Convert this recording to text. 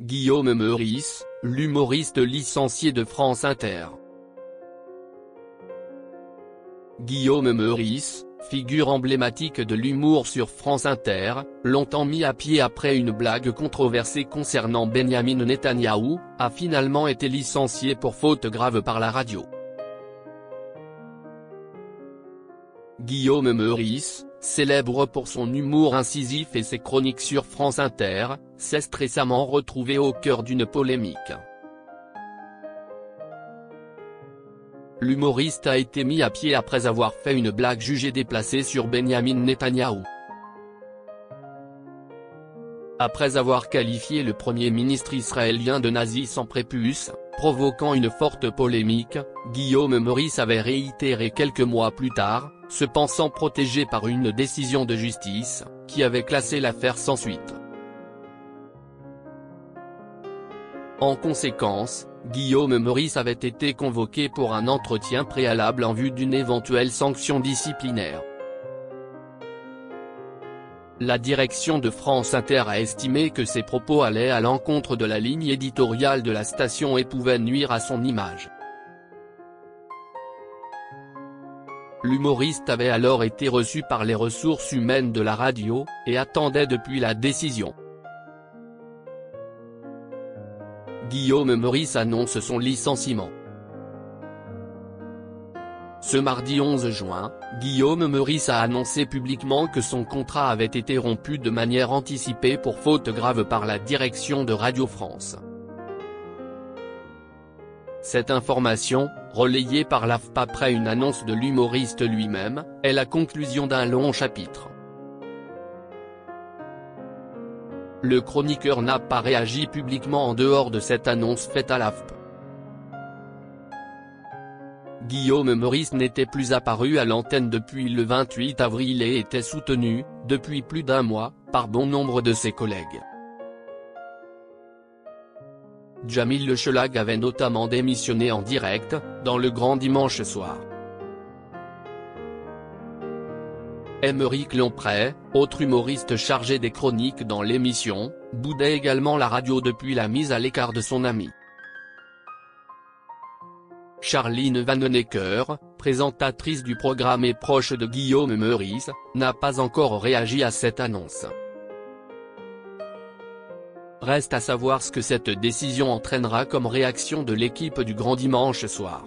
Guillaume Meurice, l'humoriste licencié de France Inter. Guillaume Meurice, figure emblématique de l'humour sur France Inter, longtemps mis à pied après une blague controversée concernant Benyamin Netanyahou, a finalement été licencié pour faute grave par la radio. Guillaume Meurice, célèbre pour son humour incisif et ses chroniques sur France Inter, s'est récemment retrouvé au cœur d'une polémique. L'humoriste a été mis à pied après avoir fait une blague jugée déplacée sur Benyamin Netanyahou. Après avoir qualifié le Premier ministre israélien de nazi sans prépuce, provoquant une forte polémique, Guillaume Meurice avait réitéré quelques mois plus tard, se pensant protégé par une décision de justice, qui avait classé l'affaire sans suite. En conséquence, Guillaume Meurice avait été convoqué pour un entretien préalable en vue d'une éventuelle sanction disciplinaire. La direction de France Inter a estimé que ses propos allaient à l'encontre de la ligne éditoriale de la station et pouvaient nuire à son image. L'humoriste avait alors été reçu par les ressources humaines de la radio, et attendait depuis la décision. Guillaume Meurice annonce son licenciement. Ce mardi 11 juin, Guillaume Meurice a annoncé publiquement que son contrat avait été rompu de manière anticipée pour faute grave par la direction de Radio France. Cette information, relayée par l'AFP après une annonce de l'humoriste lui-même, est la conclusion d'un long chapitre. Le chroniqueur n'a pas réagi publiquement en dehors de cette annonce faite à l'AFP. Guillaume Meurice n'était plus apparu à l'antenne depuis le 28 avril et était soutenu, depuis plus d'un mois, par bon nombre de ses collègues. Djamil Le Chelag avait notamment démissionné en direct, dans Le Grand Dimanche Soir. Aymeric Lomprey, autre humoriste chargé des chroniques dans l'émission, boudait également la radio depuis la mise à l'écart de son ami. Charline Vanhoenacker, présentatrice du programme et proche de Guillaume Meurice, n'a pas encore réagi à cette annonce. Reste à savoir ce que cette décision entraînera comme réaction de l'équipe du Grand Dimanche Soir.